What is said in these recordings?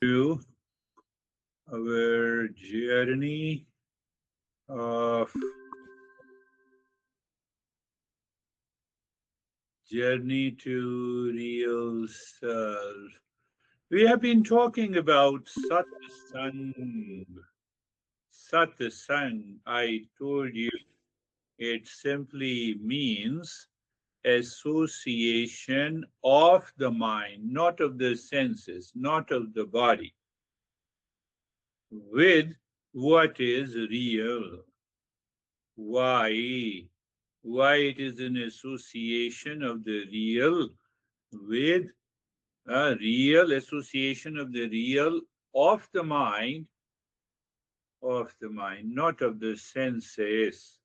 to our of journey to real self. We have been talking about satsang. Satsang, I told you, it simply means association of the mind, not of the senses, not of the body, with what is real. Why? Why it is an association of the real with a real association of the mind, not of the senses.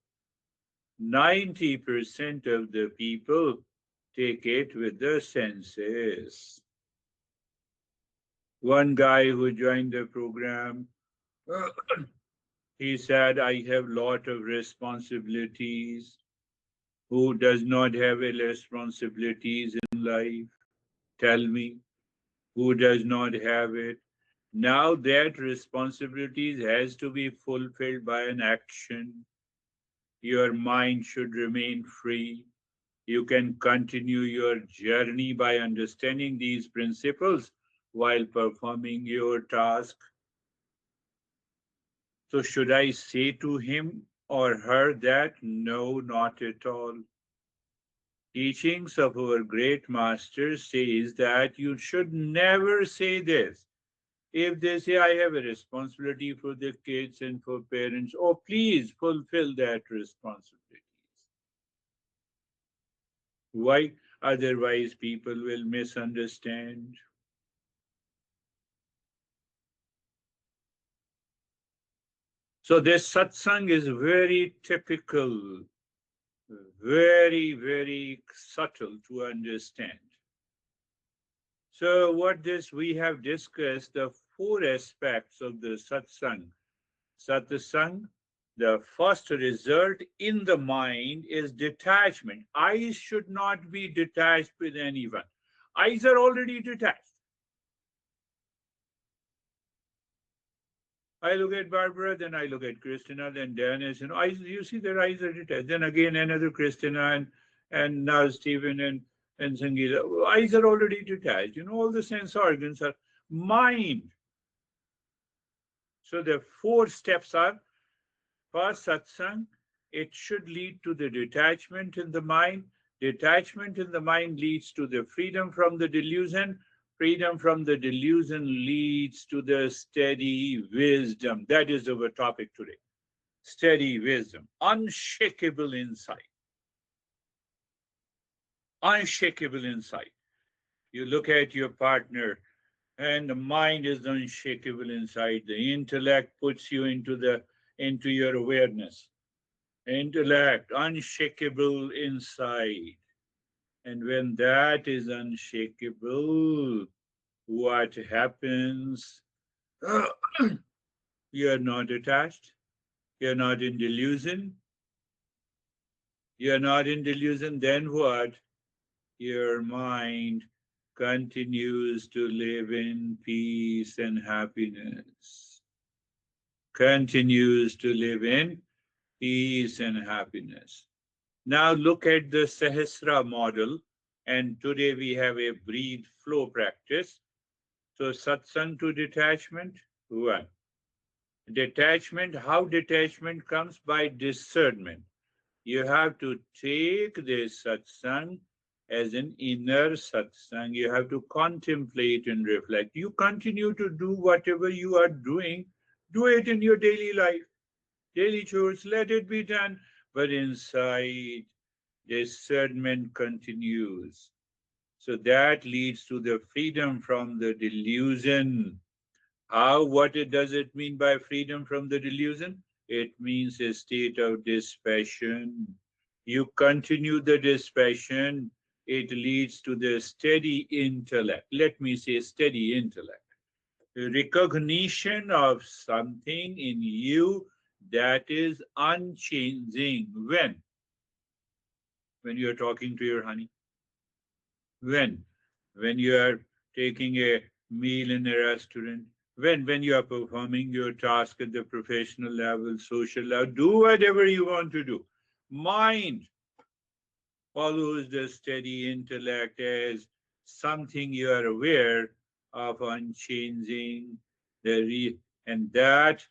90% of the people take it with the senses. One guy who joined the program, he said, I have lot of responsibilities. Who does not have responsibilities in life? Tell me, who does not have it? Now that responsibilities has to be fulfilled by an action. Your mind should remain free. You can continue your journey by understanding these principles while performing your task. So should I say to him or her that? No, not at all. Teachings of our great masters says that you should never say this. If they say, I have a responsibility for the kids and for parents, oh, please fulfill that responsibilities. Why? Otherwise, people will misunderstand. So, this satsang is very typical, very, very subtle to understand. So, what this we have discussed the four aspects of the satsang. Satsang, the first result in the mind is detachment. Eyes should not be detached with anyone. Eyes are already detached. I look at Barbara, then I look at Christina, then Dennis, eyes, you see their eyes are detached. Then again another Christina and now Stephen and Sangeeta. Eyes are already detached. All the sense organs are mind. So the four steps are first satsang, it should lead to the detachment in the mind. Detachment in the mind leads to the freedom from the delusion. Freedom from the delusion leads to the steady wisdom. That is our topic today. Steady wisdom, unshakable insight. Unshakable insight. You look at your partner, and the mind is unshakable insight. The intellect puts you into your awareness. Intellect, unshakable insight. And when that is unshakable, what happens? You're not attached. You're not in delusion. You're not in delusion. Then what? Your mind continues to live in peace and happiness. Continues to live in peace and happiness. Now look at the Sahasra model, and today we have a breathe flow practice. So satsang to detachment, one. Detachment, how detachment comes? By discernment. You have to take this satsang as an inner satsang. You have to contemplate and reflect. You continue to do whatever you are doing, do it in your daily life, daily chores, let it be done. But inside, discernment continues. So that leads to the freedom from the delusion. How, does it mean by freedom from the delusion? It means a state of dispassion. You continue the dispassion, it leads to the steady intellect. Let me say steady intellect. Recognition of something in you that is unchanging. When? When you're talking to your honey. When? When you are taking a meal in a restaurant. When you are performing your task at the professional level, social level, do whatever you want to do. Mind follows the steady intellect as something you are aware of unchanging the and that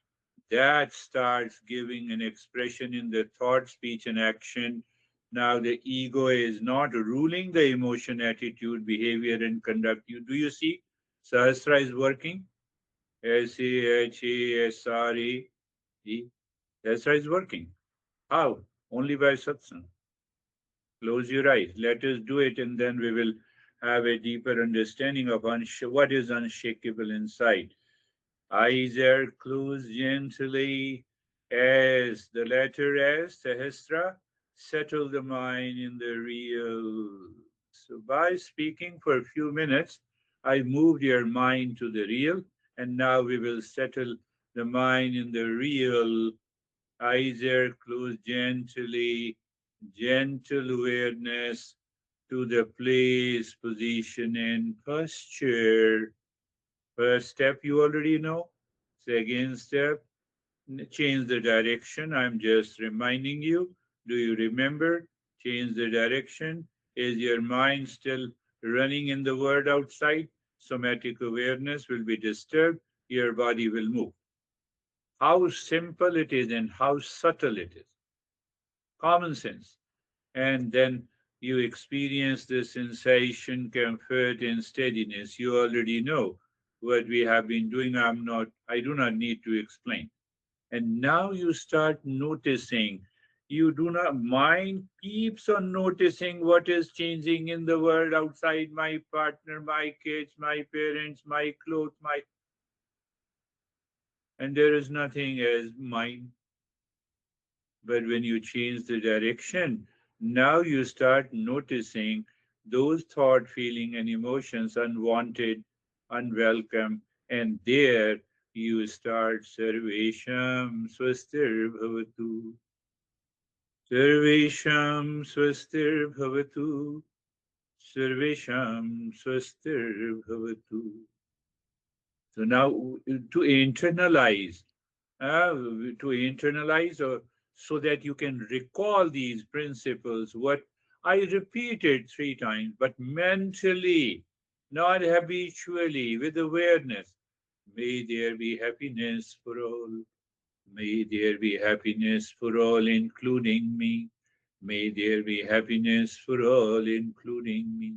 starts giving an expression in the thought, speech, and action. Now the ego is not ruling the emotion, attitude, behavior, and conduct. Do you see? Sahasra is working. S-A-H-A-S-R-A-E. Sahasra is working. How? Only by satsang. Close your eyes. Let us do it, and then we will have a deeper understanding of what is unshakable inside. Eyes are closed gently as the letter S, Sahasra, settle the mind in the real. So by speaking for a few minutes, I moved your mind to the real, and now we will settle the mind in the real. Eyes are closed gently, gentle awareness to the place, position, and posture. First step you already know. Second step, change the direction. I'm just reminding you. Do you remember? Change the direction. Is your mind still running in the world outside? Somatic awareness will be disturbed. Your body will move. How simple it is and how subtle it is. Common sense. And then you experience the sensation, comfort, and steadiness. You already know what we have been doing. I do not need to explain. And now you start noticing. You do not, mind keeps on noticing what is changing in the world outside, my partner, my kids, my parents, my clothes, and there is nothing as mind. But when you change the direction, now you start noticing those thought, feeling, and emotions unwanted, unwelcome, and there you start Sarvesham Swastir Bhavatu. Sarvesham Swastir Bhavatu. Sarvesham Swastir Bhavatu. So now uh, to internalize or so that you can recall these principles. What I repeated 3 times, but mentally, not habitually, with awareness. May there be happiness for all. May there be happiness for all, including me. May there be happiness for all, including me.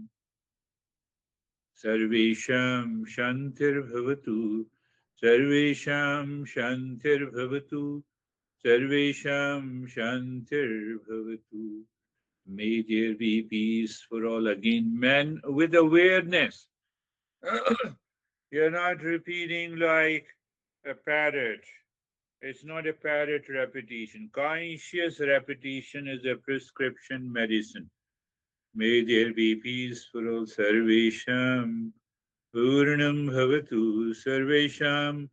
Sarvesham Shantir Bhavatu. Sarvesham Shantir Bhavatu. Sarvesham Shantir Bhavatu. May there be peace for all. Again, men with awareness. You're not repeating like a parrot. It's not a parrot repetition. Conscious repetition is a prescription medicine. May there be peace for all. Sarvesham Purnam Bhavatu. Sarvesham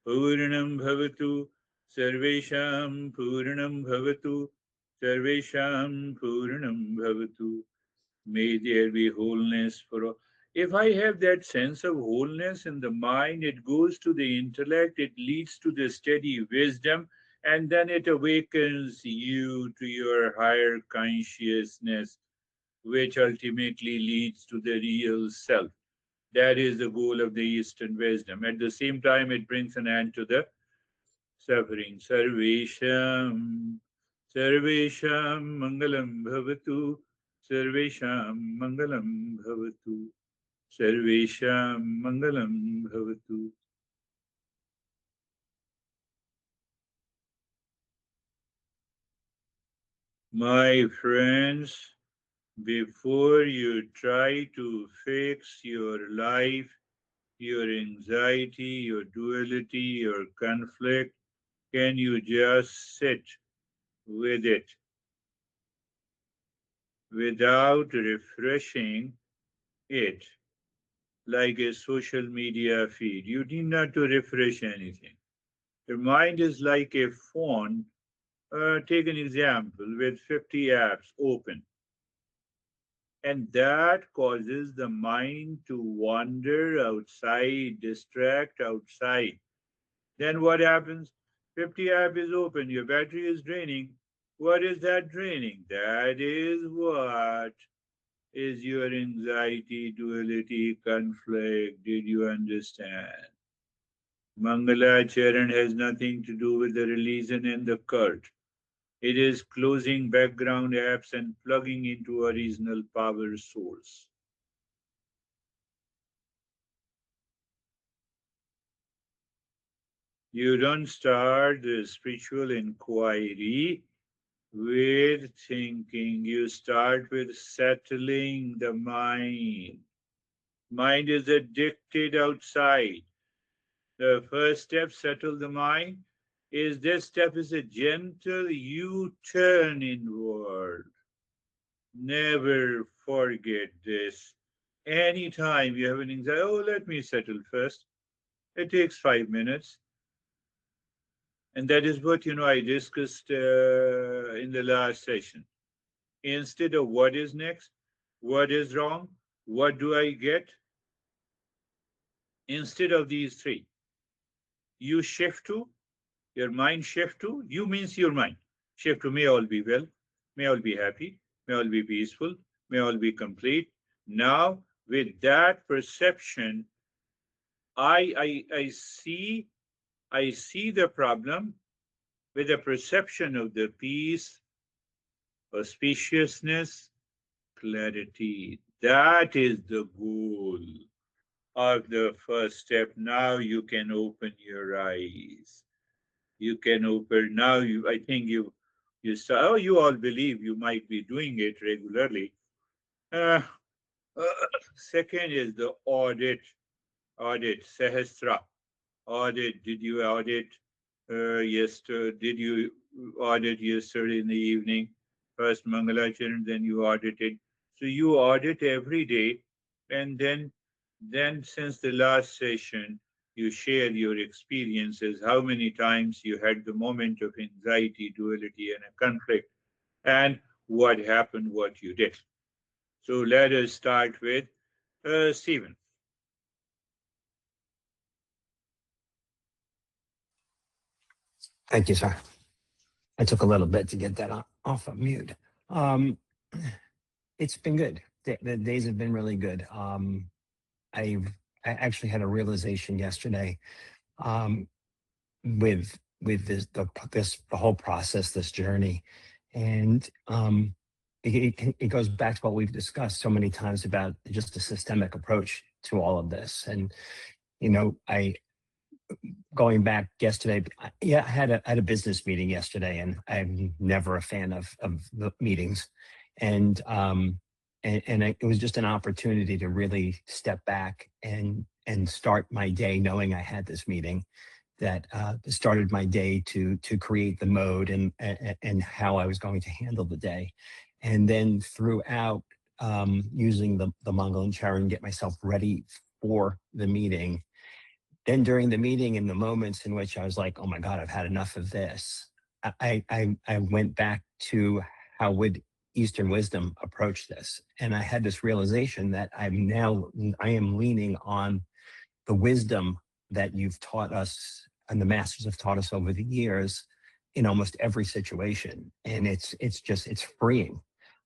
Purnam Bhavatu. Sarvesham Purnam Bhavatu. Sarvesham Purnam Bhavatu. May there be wholeness for all. If I have that sense of wholeness in the mind, it goes to the intellect, it leads to the steady wisdom, and then it awakens you to your higher consciousness, which ultimately leads to the real self. That is the goal of the Eastern wisdom. At the same time, it brings an end to the suffering. Sarvesham, Sarvesham Mangalam Bhavatu, Sarvesham Mangalam Bhavatu, Sarvesham Mangalam Bhavatu. My friends, before you try to fix your life, your anxiety, your duality, your conflict, can you just sit with it without refreshing it like a social media feed? You need not to refresh anything. Your mind is like a phone. Take an example with 50 apps open. And that causes the mind to wander outside, distract outside. Then what happens? 50 app is open, your battery is draining. What is that draining? That is what is your anxiety, duality, conflict. Did you understand? Mangala Charan has nothing to do with the religion and the cult. It is closing background apps and plugging into original power source. You don't start the spiritual inquiry with thinking. You start with settling the mind. Mind is addicted outside. The first step, settle the mind, is this step is a gentle U-turn inward. Never forget this. Anytime you have an anxiety, oh, let me settle first. It takes 5 minutes. And that is what, I discussed in the last session. Instead of what is next, what is wrong, what do I get, instead of these three, you shift to, your mind shift to, you means your mind. Shift to may all be well, may all be happy, may all be peaceful, may all be complete. Now, with that perception, I see the problem with the perception of the peace, auspiciousness, clarity. That is the goal of the first step. Now you can open your eyes. You can open now. I think you start. Oh, you all believe you might be doing it regularly. Uh, Second is the audit. Audit Sahasra. Audit. Did you audit yesterday? Did you audit yesterday in the evening? First Mangalacharan, then you audited. So you audit every day, and then since the last session, you share your experiences, how many times you had the moment of anxiety, duality, and a conflict, and what happened, what you did. So let us start with Stephen. Thank you, sir. I took a little bit to get that off of mute. Um, it's been good. The days have been really good. I've I actually had a realization yesterday um, with the whole process, this journey, and it goes back to what we've discussed so many times about just a systemic approach to all of this. And I going back yesterday, yeah, I had a business meeting yesterday, and I'm never a fan of the meetings, and it was just an opportunity to really step back and start my day knowing I had this meeting that started my day to create the mode and how I was going to handle the day, and then throughout using the Mongol and Charan, get myself ready for the meeting. Then during the meeting, in the moments in which I was like, "Oh my God, I've had enough of this," I went back to how would Eastern wisdom approach this, and I had this realization that I am leaning on the wisdom that you've taught us and the masters have taught us over the years in almost every situation, and it's freeing.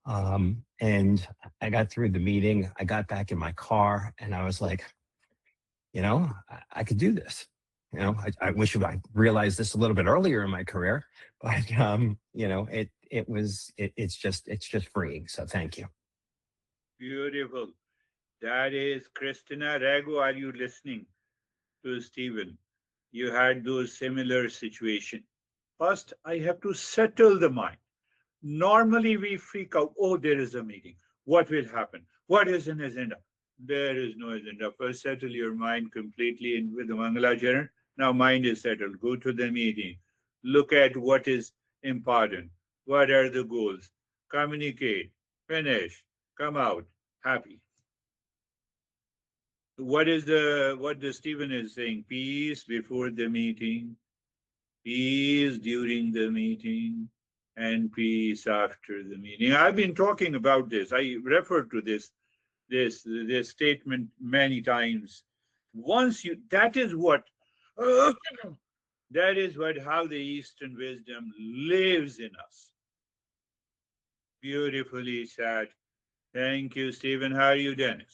And I got through the meeting. I got back in my car, and I was like, I could do this. I wish I realized this a little bit earlier in my career, but it's just freeing. So thank you. Beautiful. That is Christina Rago. Are you listening to Stephen? You had those similar situation. First, I have to settle the mind. Normally, we freak out. Oh, there is a meeting. What will happen? What is an agenda? There is no agenda. First, settle your mind completely in with the Mangalacharan. Now, mind is settled. Go to the meeting. Look at what is important. What are the goals? Communicate. Finish. Come out happy. What the Stephen is saying? Peace before the meeting, peace during the meeting, and peace after the meeting. I've been talking about this. I referred to this statement many times. Once you, that is what, that is what how the Eastern wisdom lives in us. Beautifully said. Thank you, Stephen. How are you, Dennis?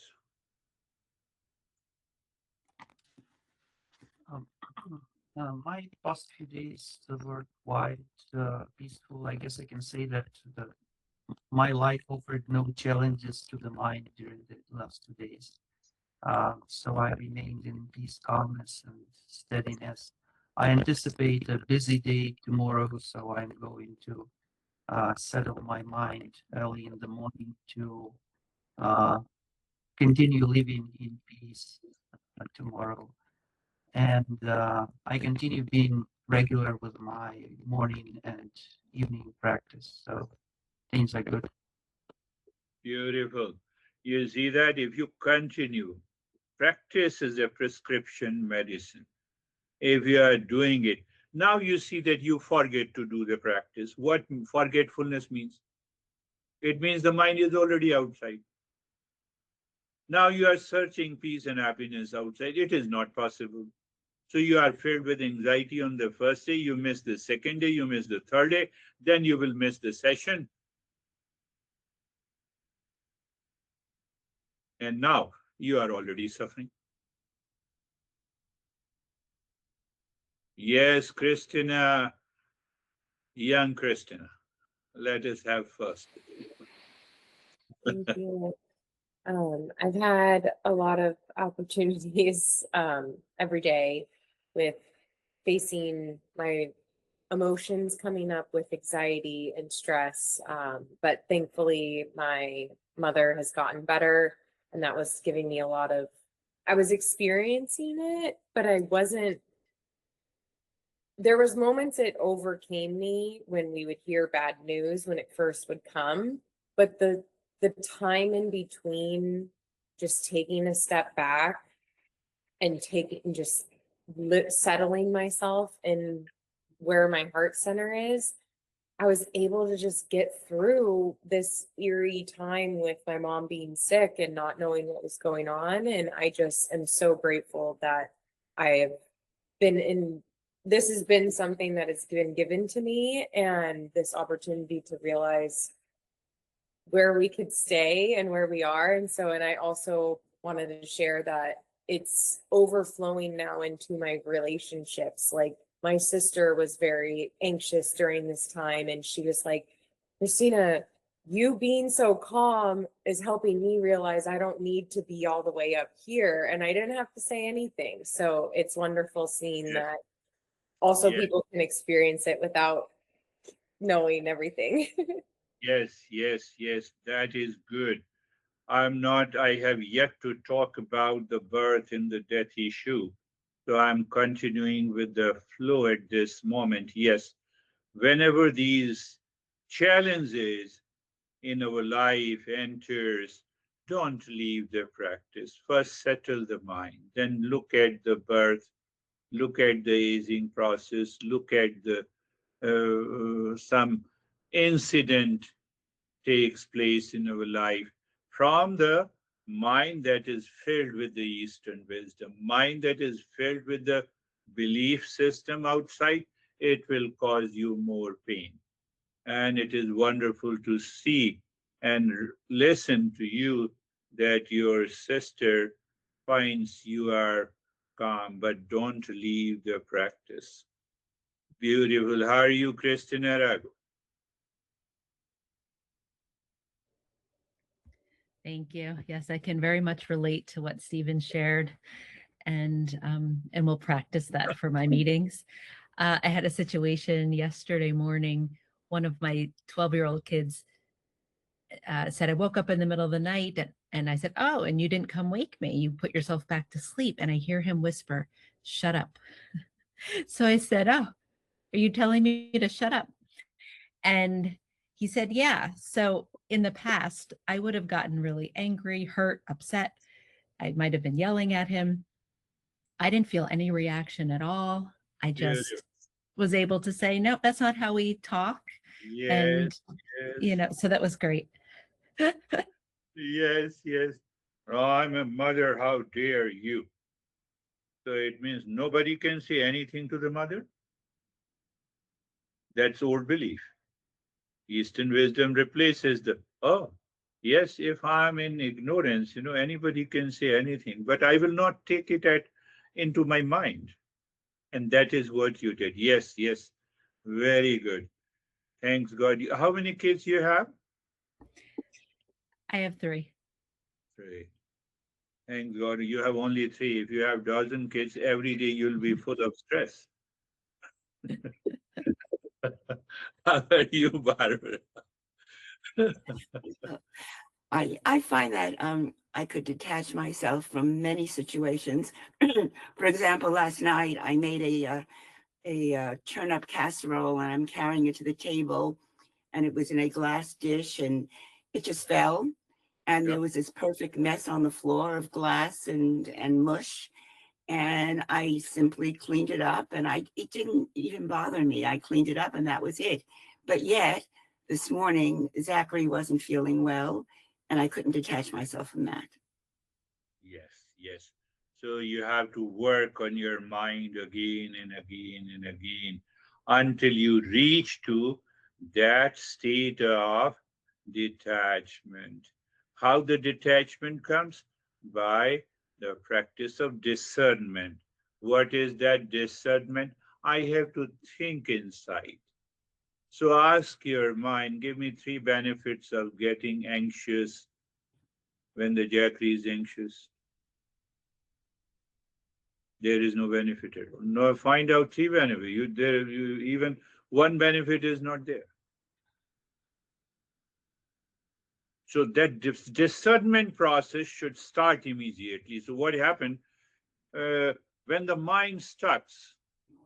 Um, my past few days were quite peaceful. I guess I can say that my life offered no challenges to the mind during the last 2 days. So I remained in peace, calmness, and steadiness. I anticipate a busy day tomorrow, so I'm going to settle my mind early in the morning to uh, continue living in peace tomorrow. And I continue being regular with my morning and evening practice. So things are good. Beautiful. You see that if you continue, practice is a prescription medicine. If you are doing it, now you see that you forget to do the practice. What forgetfulness means? It means the mind is already outside. Now you are searching peace and happiness outside. It is not possible. So you are filled with anxiety on the first day, you miss the second day, you miss the third day, then you will miss the session. And now you are already suffering. Yes, Christina, young Christina, let us have first. Thank you. I've had a lot of opportunities every day with facing my emotions coming up with anxiety and stress. But thankfully, my mother has gotten better, and that was giving me a lot of, I was experiencing it, but I wasn't, there was moments it overcame me when we would hear bad news when it first would come, but the time in between, just taking a step back and taking just settling myself in where my heart center is, I was able to just get through this eerie time with my mom being sick and not knowing what was going on. And I just am so grateful that I have been in, this has been something that has been given to me, and this opportunity to realize where we could stay and where we are. And so, and I also wanted to share that it's overflowing now into my relationships. Like, my sister was very anxious during this time, and she was like, Christina, you being so calm is helping me realize I don't need to be all the way up here. And I didn't have to say anything. So it's wonderful seeing Yes, that also yes, people can experience it without knowing everything. yes, that is good. I have yet to talk about the birth and the death issue. So I'm continuing with the flow at this moment. Yes, whenever these challenges in our life enters, don't leave the practice. First settle the mind, then look at the birth, look at the aging process, look at the some incident takes place in our life from the mind that is filled with the Eastern wisdom, mind that is filled with the belief system outside, it will cause you more pain. And it is wonderful to see and listen to you that your sister finds you are calm, but don't leave the practice. Beautiful. How are you, Christina Rago? Thank you. Yes, I can very much relate to what Stephen shared, and we'll practice that for my meetings. I had a situation yesterday morning. One of my 12-year-old kids said, I woke up in the middle of the night, and I said, oh, and you didn't come wake me. You put yourself back to sleep. And I hear him whisper, shut up. So I said, oh, are you telling me to shut up? And he said, yeah. So in the past, I would have gotten really angry, hurt, upset. I might have been yelling at him. I didn't feel any reaction at all. I Beautiful. just was able to say, no, that's not how we talk. Yes, And, yes, so that was great. yes, yes. Oh, I'm a mother, how dare you? So it means nobody can say anything to the mother? That's old belief. Eastern wisdom replaces the, oh, yes, if I'm in ignorance, anybody can say anything, but I will not take it into my mind. And that is what you did. Yes, yes. Very good. Thanks God. How many kids you have? I have 3. Three. Thank God you have only 3. If you have dozen kids, every day you'll be full of stress. How are you, Barbara? I find that I could detach myself from many situations. For example, last night I made a turn up casserole and I'm carrying it to the table, and it was in a glass dish and it just fell, and Yeah. there was this perfect mess on the floor of glass and mush, and I simply cleaned it up, and it didn't even bother me. I cleaned it up and that was it. But yet this morning Zachary wasn't feeling well and I couldn't detach myself from that. Yes, yes. So you have to work on your mind again and again and again until you reach to that state of detachment. How the detachment comes? By the practice of discernment. What is that discernment? I have to think inside. So ask your mind, give me 3 benefits of getting anxious when the Jackery is anxious. There is no benefit at all. No, find out 3 benefits. Even one benefit is not there. So that discernment process should start immediately. So what happened uh, when the mind stucks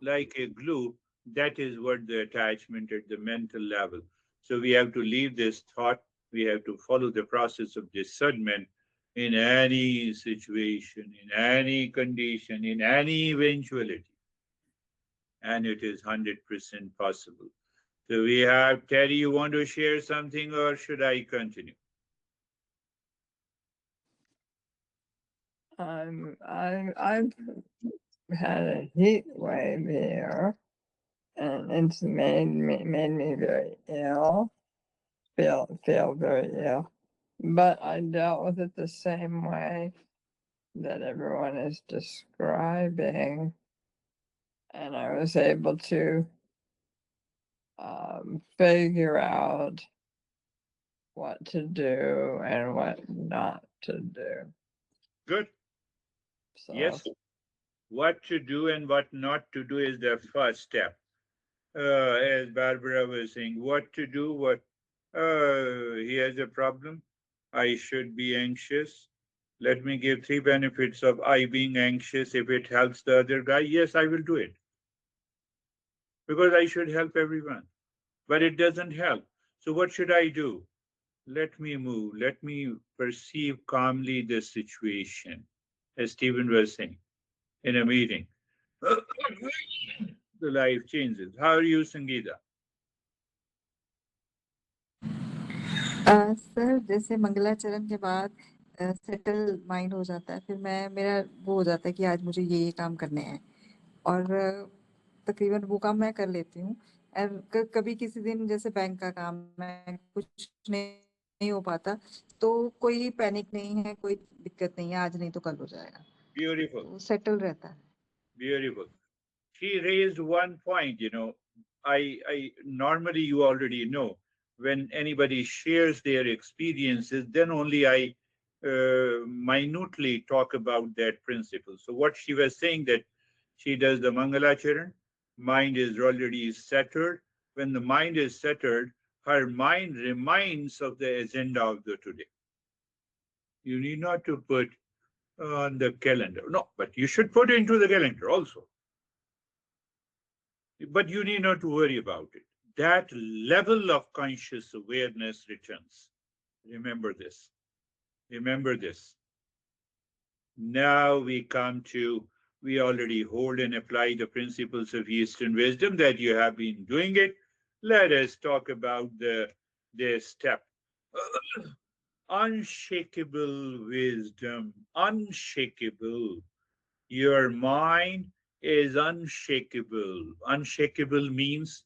like a glue? That is what the attachment at the mental level. So we have to leave this thought. We have to follow the process of discernment in any situation, in any condition, in any eventuality. And it is 100% possible. So we have Terry, you want to share something or should I continue? I've had a heat wave here, and it's made me very ill. Feel very ill, but I dealt with it the same way that everyone is describing, and I was able to figure out what to do and what not to do. Good. So Yes. What to do and what not to do is the first step. As Barbara was saying, what to do, he has a problem. I should be anxious. Let me give 3 benefits of I being anxious. If it helps the other guy, yes, I will do it. Because I should help everyone. But it doesn't help. So what should I do? Let me move. Let me perceive calmly the situation. As Stephen was saying in a meeting. The life changes. How are you, Sangeeta? Sir जैसे मंगलाचरण के बाद settle mind हो जाता है फिर मैं मेरा वो हो जाता है कि आज मुझे ये काम करने हैं और तकरीबन वो काम मैं कर लेती हूँ और कभी किसी दिन जैसे बैंक का काम है कुछ नहीं हो पाता तो कोई पैनिक नहीं है कोई दिक्कत नहीं है आज नहीं तो कल हो जाएगा Beautiful. तो सेटल रहता है Beautiful. She raised one point, I normally you already know when anybody shares their experiences, then only I minutely talk about that principle. So what she was saying that she does the Mangalacharan, mind is already settled. When the mind is settled, her mind reminds of the agenda of the today. You need not to put on the calendar. No, but you should put into the calendar also. But you need not to worry about it. That level of conscious awareness returns. Remember this. Remember this. Now we already hold and apply the principles of Eastern wisdom that you have been doing it. Let us talk about the step. Unshakable wisdom, unshakable. Your mind is unshakable. Unshakable means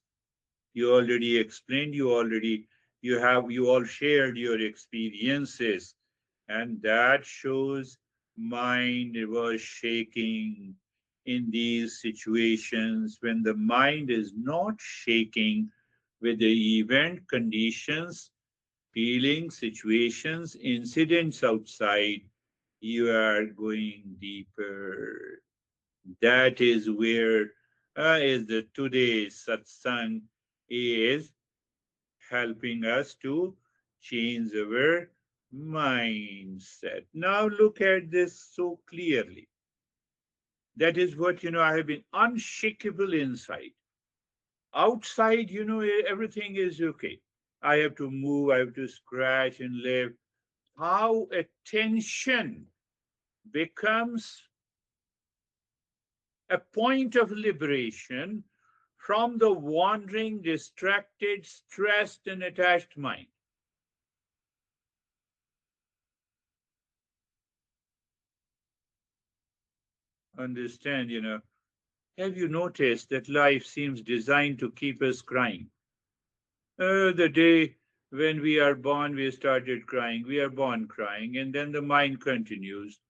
you already explained, you all shared your experiences, and that shows mind was shaking in these situations. When the mind is not shaking with the event conditions, feelings, situations, incidents outside, you are going deeper. That is where is the today's satsang is helping us to change our mindset. Now look at this so clearly. That is what, I have been unshakable inside. Outside, everything is okay. I have to move, I have to scratch and live. How attention becomes a point of liberation from the wandering, distracted, stressed, and attached mind. Understand, have you noticed that life seems designed to keep us crying? The day when we are born, we started crying. We are born crying, and then the mind continues.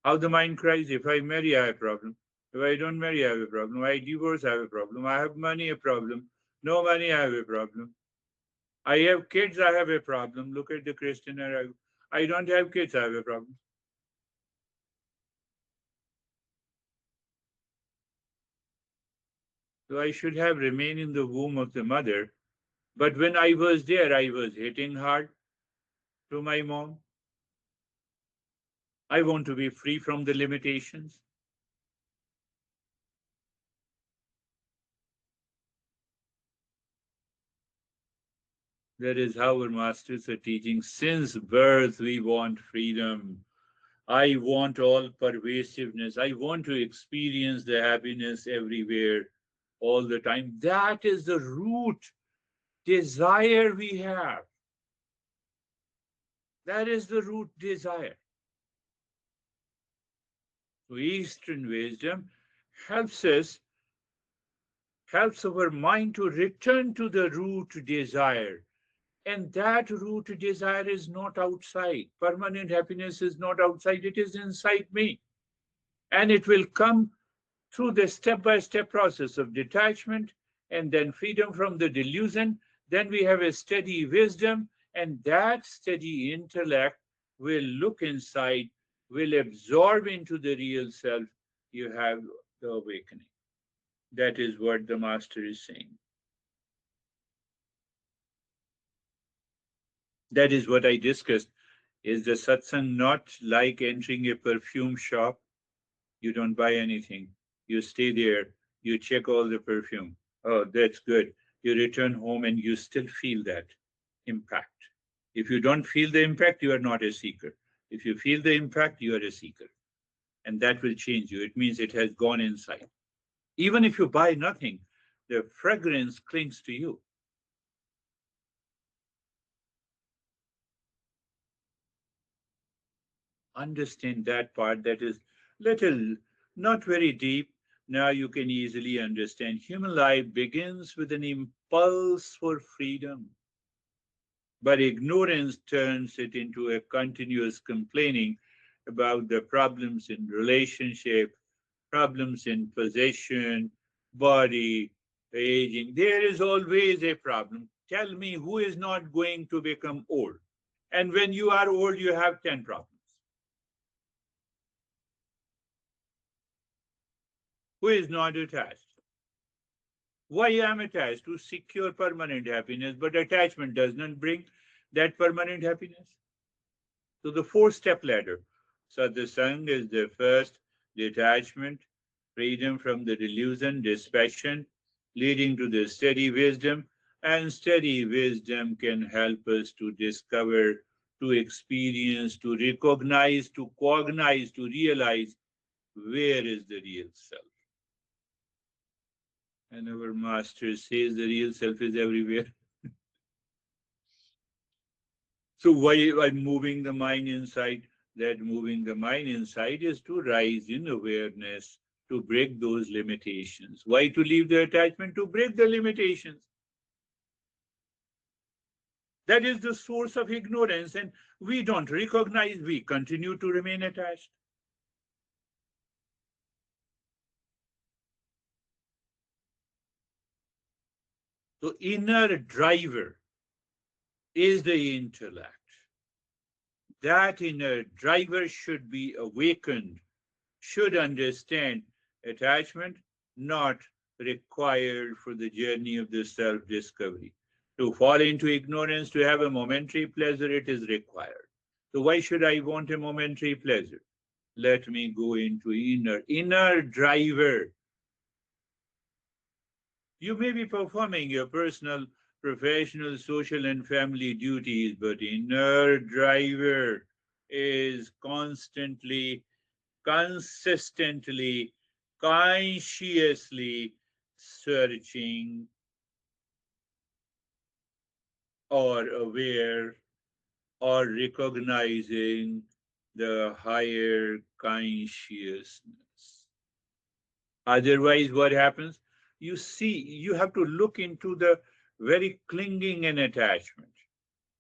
How the mind cries? If I marry, I have a problem. If I don't marry, I have a problem. I divorce, I have a problem. I have money, a problem. No money, I have a problem. I have kids, I have a problem. Look at the Christian. I don't have kids, I have a problem. So I should have remained in the womb of the mother. But when I was there, I was hitting hard to my mom. I want to be free from the limitations. That is how our masters are teaching. Since birth, we want freedom. I want all pervasiveness. I want to experience the happiness everywhere, all the time. That is the root desire we have. That is the root desire. So Eastern wisdom helps our mind to return to the root desire. And that root desire is not outside. Permanent happiness is not outside, it is inside me. And it will come through the step-by-step process of detachment and then freedom from the delusion. Then we have a steady wisdom, and that steady intellect will look inside, will absorb into the real self. You have the awakening. That is what the master is saying. That is what I discussed. Is the satsang not like entering a perfume shop? You don't buy anything. You stay there. You check all the perfume. Oh, that's good. You return home and you still feel that impact. If you don't feel the impact, you are not a seeker. If you feel the impact, you are a seeker. And that will change you. It means it has gone inside. Even if you buy nothing, the fragrance clings to you. Understand that part. That is little, not very deep. Now you can easily understand. Human life begins with an impulse for freedom, but ignorance turns it into a continuous complaining about the problems in relationship, problems in possession, body, aging. There is always a problem. Tell me who is not going to become old? And when you are old, you have 10 problems. Who is not attached? Why I am attached? To secure permanent happiness, but attachment does not bring that permanent happiness. So the four-step ladder. Satsang is the first, detachment, freedom from the delusion, dispassion, leading to the steady wisdom. And steady wisdom can help us to discover, to experience, to recognize, to cognize, to realize where is the real self. And our master says the real self is everywhere. So why moving the mind inside? That moving the mind inside is to rise in awareness, to break those limitations. Why to leave the attachment? To break the limitations. That is the source of ignorance, and we don't recognize, we continue to remain attached. So inner driver is the intellect. That inner driver should be awakened, should understand attachment not required for the journey of the self-discovery. To fall into ignorance, to have a momentary pleasure, it is required. So why should I want a momentary pleasure? Let me go into inner driver. You may be performing your personal, professional, social, and family duties, but inner driver is constantly, consistently, consciously searching or aware or recognizing the higher consciousness. Otherwise, what happens? You see, you have to look into the very clinging and attachment.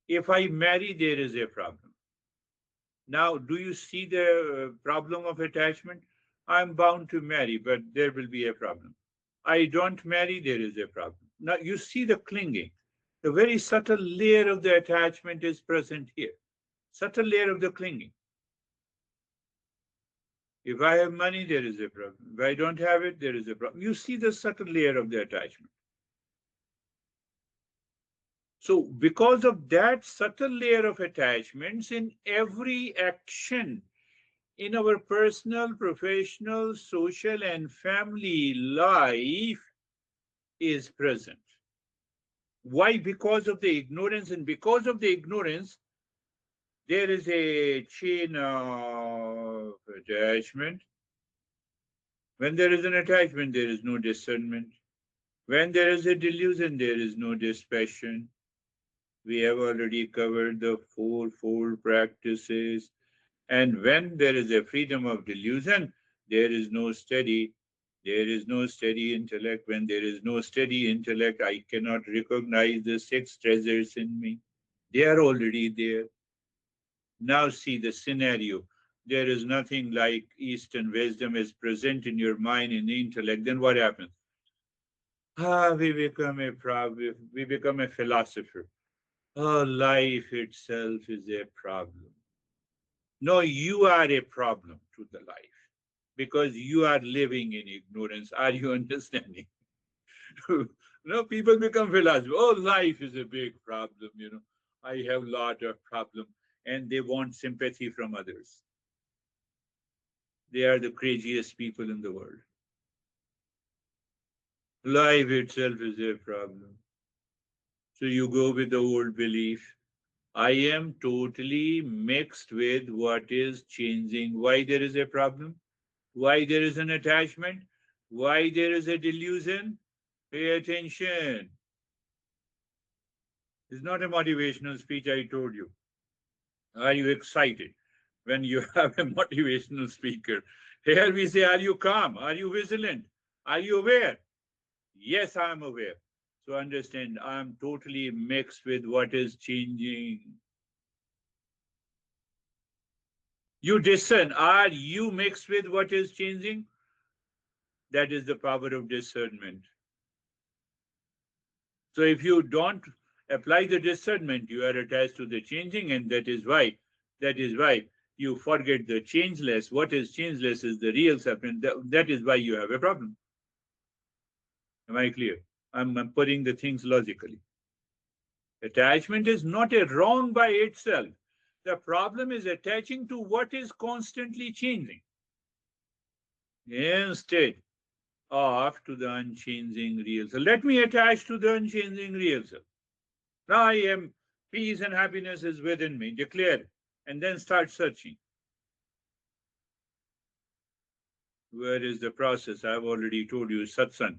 If I marry, there is a problem. Now, do you see the problem of attachment? I'm bound to marry, but there will be a problem. I don't marry, there is a problem. Now, you see the clinging. The very subtle layer of the attachment is present here. Subtle layer of the clinging. If I have money, there is a problem. If I don't have it, there is a problem. You see the subtle layer of the attachment. So because of that subtle layer of attachments, in every action, in our personal, professional, social, and family life is present. Why? Because of the ignorance, and because of the ignorance, there is a chain of attachment. When there is an attachment, there is no discernment. When there is a delusion, there is no dispassion. We have already covered the fourfold practices. And when there is a freedom of delusion, there is no steady. There is no steady intellect. When there is no steady intellect, I cannot recognize the six treasures in me. They are already there. Now see the scenario. There is nothing like Eastern wisdom is present in your mind and intellect. Then what happens? We become a philosopher. Oh, life itself is a problem. No, you are a problem to the life because you are living in ignorance. Are you understanding? No, people become philosophers. Oh, life is a big problem, I have a lot of problem, and they want sympathy from others. They are the craziest people in the world. Life itself is a problem. So you go with the old belief. I am totally mixed with what is changing. Why there is a problem? Why there is an attachment? Why there is a delusion? Pay attention. It's not a motivational speech, I told you. Are you excited when you have a motivational speaker? Here we say, are you calm? Are you vigilant? Are you aware? Yes, I'm aware. So understand, I'm totally mixed with what is changing. You discern, are you mixed with what is changing? That is the power of discernment. So if you don't apply the discernment, you are attached to the changing, and that is why you forget the changeless. What is changeless is the real self, and that is why you have a problem. Am I clear? I'm putting the things logically. Attachment is not a wrong by itself. The problem is attaching to what is constantly changing instead of to the unchanging real self. Let me attach to the unchanging real self. Now I am, peace and happiness is within me, declare, and then start searching. Where is the process? I've already told you, satsang.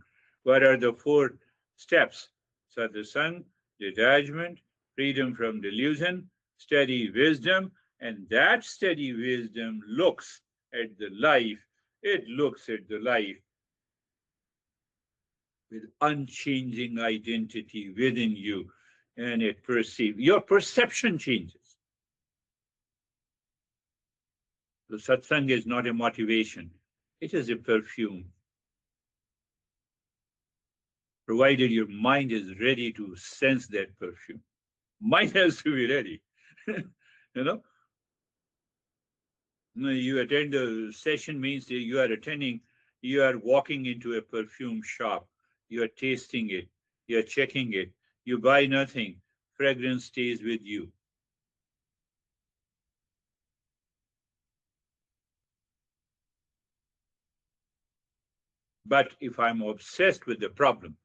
What are the 4 steps? Satsang, detachment, freedom from delusion, steady wisdom, and that steady wisdom looks at the life. It looks at the life with unchanging identity within you, and it perceives. Your perception changes. The satsang is not a motivation. It is a perfume. Provided your mind is ready to sense that perfume. Mind has to be ready. You know, you attend a session means that you are attending, you are walking into a perfume shop, you are tasting it, you are checking it, you buy nothing, fragrance stays with you. But if I'm obsessed with the problem,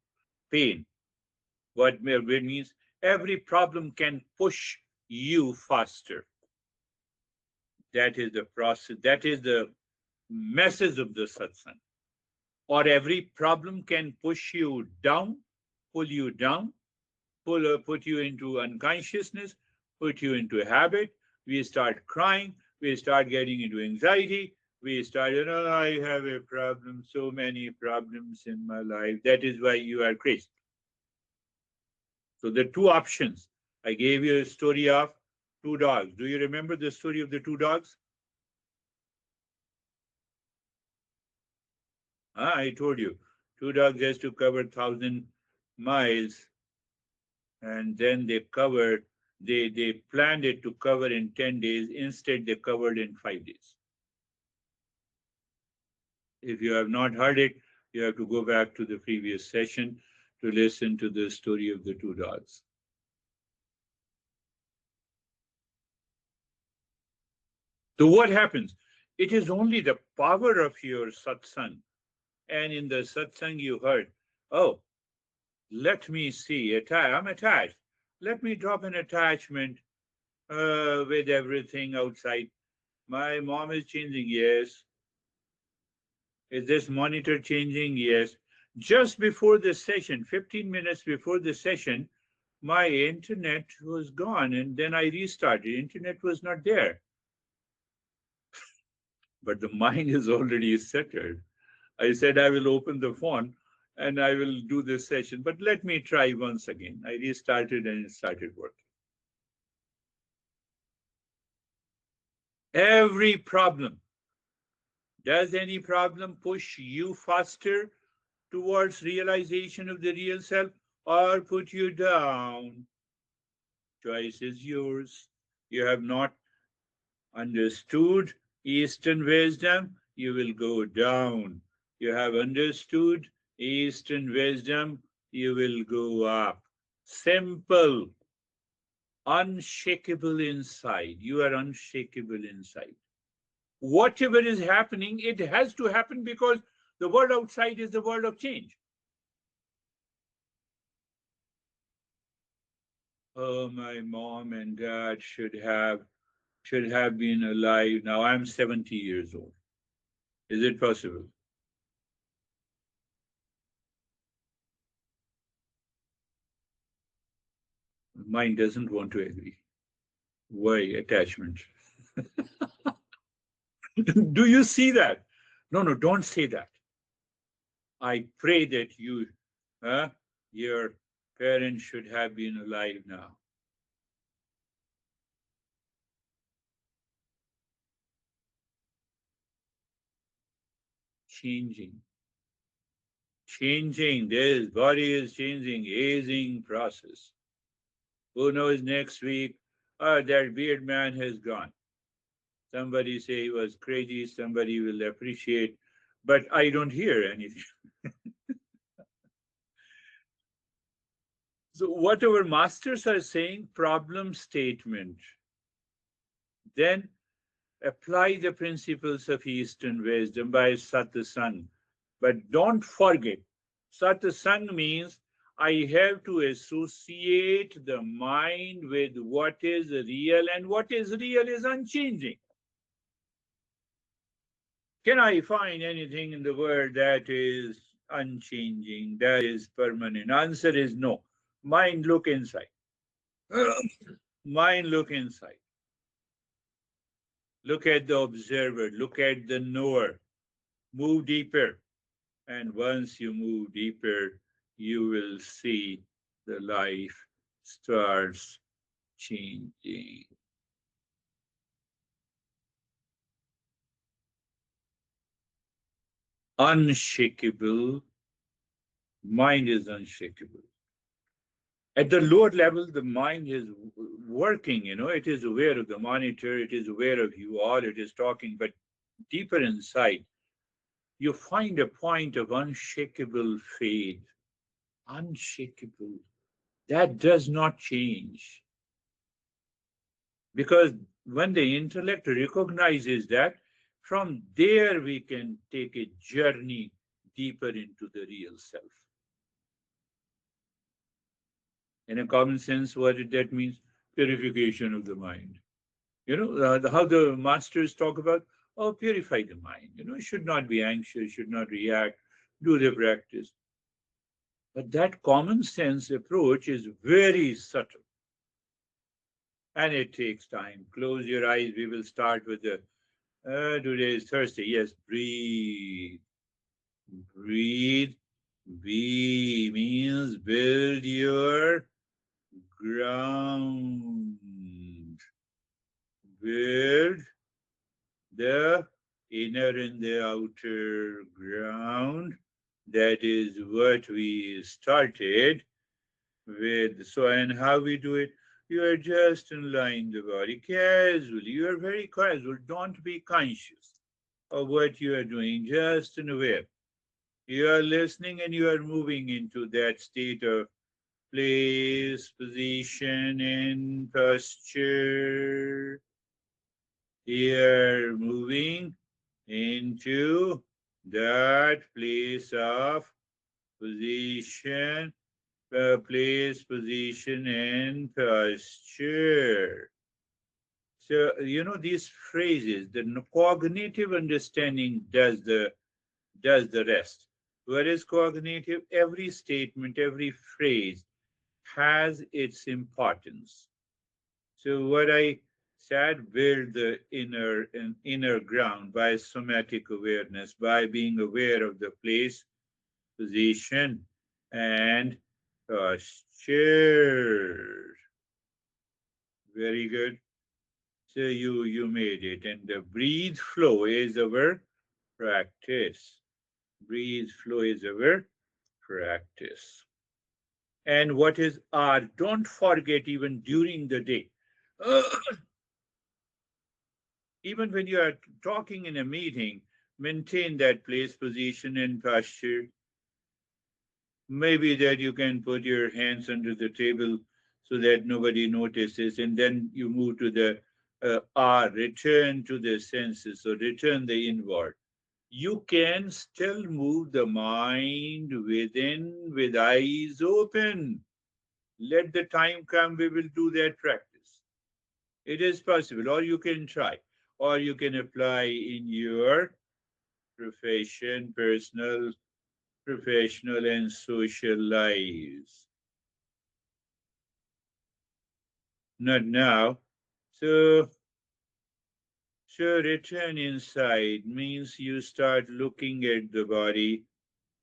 pain, what means every problem can push you faster. That is the process, that is the message of the satsang. Or every problem can push you down, pull you down, put you into unconsciousness, put you into a habit. We start crying, we start getting into anxiety, we start, I have a problem, so many problems in my life. That is why you are crazy. So the 2 options. I gave you a story of 2 dogs. Do you remember the story of the 2 dogs? I told you, 2 dogs has to cover 1,000 miles, and then they planned it to cover in 10 days. Instead, they covered in 5 days. If you have not heard it, you have to go back to the previous session to listen to the story of the 2 dogs. So what happens? It is only the power of your satsang. And in the satsang you heard, oh, let me see, I'm attached. Let me drop an attachment with everything outside. My mom is changing, yes. Is this monitor changing? Yes. Just before the session, 15 minutes before the session, my internet was gone, and then I restarted. Internet was not there. But the mind is already settled. I said I will open the phone and I will do this session, but let me try once again. I restarted and it started working. Every problem, does any problem push you faster towards realization of the real self or put you down? Choice is yours. You have not understood Eastern wisdom, you will go down. You have understood Eastern wisdom, you will go up. Simple, unshakable inside. You are unshakable inside. Whatever is happening, it has to happen because the world outside is the world of change. Oh, my mom and dad should have been alive. Now I'm 70 years old. Is it possible? Mind doesn't want to agree. Why attachment? Do you see that? No, don't say that. I pray that your parents should have been alive now. Changing. This body is changing, aging process. Who knows next week? That weird man has gone. Somebody say he was crazy, somebody will appreciate, but I don't hear anything. So what our masters are saying, problem statement. Then apply the principles of Eastern wisdom by satsang. But don't forget, satsang means I have to associate the mind with what is real, and what is real is unchanging. Can I find anything in the world that is unchanging, that is permanent. Answer is no. Mind, look inside. Mind, look inside. Look at the observer, look at the knower. Move deeper. And once you move deeper, you will see the life starts changing. Unshakable. Mind is unshakable. At the lower level, the mind is working, it is aware of the monitor, it is aware of you all, it is talking, but deeper inside, you find a point of unshakable faith. Unshakable. That does not change. Because when the intellect recognizes that, from there we can take a journey deeper into the real self. In a common sense, what that means? Purification of the mind. How the masters talk about, oh, purify the mind. Should not be anxious, should not react, do the practice. But that common sense approach is very subtle. And it takes time. Close your eyes. We will start with the, today is Thursday. Yes, breathe. Breathe. B means build your ground. Build the inner and the outer ground. That is what we started with. So, and how we do it? You are just align the body casually. You are very casual. Don't be conscious of what you are doing, just aware. You are listening and you are moving into that state of place, position, and posture. You are moving into that place of position, place, position, and posture. So, these phrases, the cognitive understanding does the rest. What is cognitive? Every statement, every phrase has its importance. So what I said, build the inner ground by somatic awareness, by being aware of the place, position, and posture. Very good. So you made it. And the breathe flow is our practice. Breathe flow is our practice. And what is our, don't forget even during the day. Even when you are talking in a meeting, maintain that place, position, and posture. Maybe that you can put your hands under the table so that nobody notices, and then you move to the R, return to the senses, so return the inward. You can still move the mind within with eyes open. Let the time come, we will do that practice. It is possible, or you can try, or you can apply in your profession, personal, professional, and social lives. Not now. So, return inside means you start looking at the body.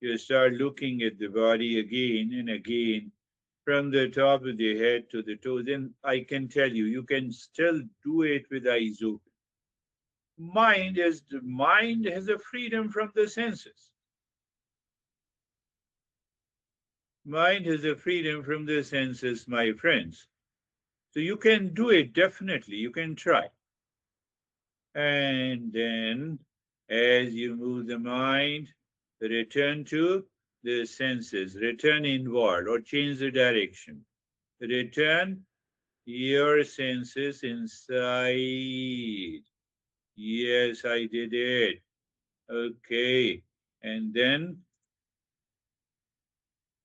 You start looking at the body again and again from the top of the head to the toes. Then I can tell you, you can still do it with eyes open. Mind has a freedom from the senses. Mind has a freedom from the senses, my friends. So you can do it, definitely. You can try. And then, as you move the mind, return to the senses, return inward or change the direction. Return your senses inside. Yes, I did it. Okay. And then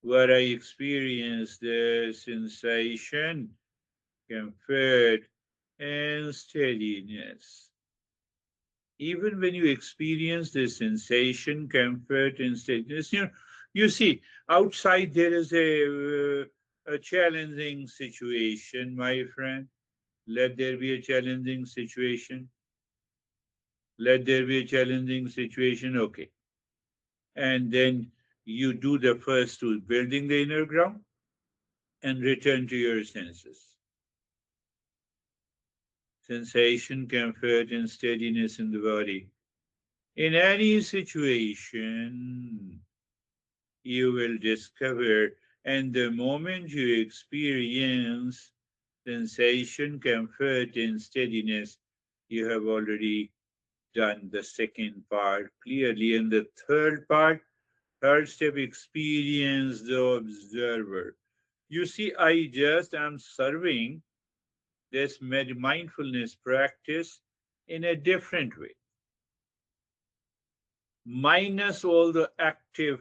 what I experienced, the sensation, comfort, and steadiness. Even when you experience the sensation, comfort, and steadiness, You see, outside there is a challenging situation, my friend. Let there be a challenging situation. Let there be a challenging situation. Okay. And then you do the first two, building the inner ground, and return to your senses. Sensation, comfort, and steadiness in the body. In any situation, you will discover, and the moment you experience sensation, comfort, and steadiness, you have already done the second part clearly. And the third step, experience the observer. You see, I just am serving this mindfulness practice in a different way, minus all the active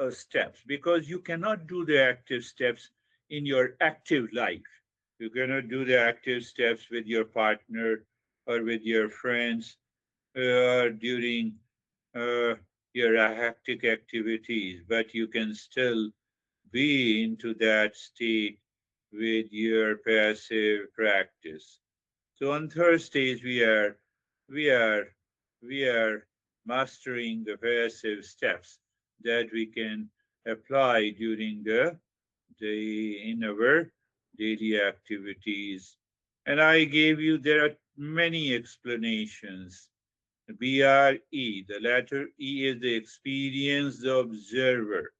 steps, because you cannot do the active steps in your active life. You cannot do the active steps with your partner or with your friends during uh, your hectic activities, but you can still be into that state with your passive practice. So on Thursdays we are we are mastering the passive steps that we can apply during the in our daily activities. And I gave you, there are many explanations. BRE, the letter E is the experience, the observer.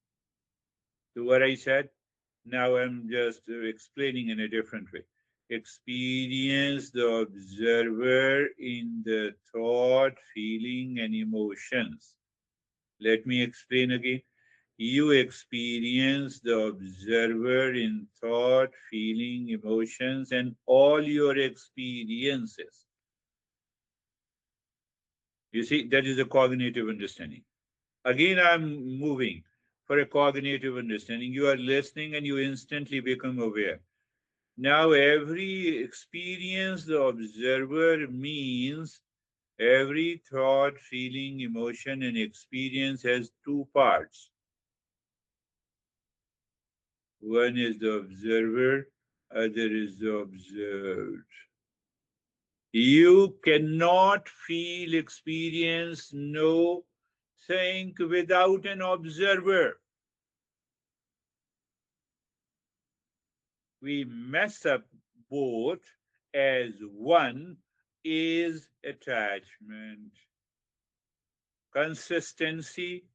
So what I said, now I'm just explaining in a different way. Experience the observer in the thought, feeling, and emotions. Let me explain again. You experience the observer in thought, feeling, emotions, and all your experiences. You see, that is a cognitive understanding. Again, I'm moving for a cognitive understanding. You are listening and you instantly become aware. Now, every experience, the observer means every thought, feeling, emotion, and experience has two parts. One is the observer, other is the observed. You cannot feel, experience, know, think without an observer. We mess up both, as one is attachment. Consistency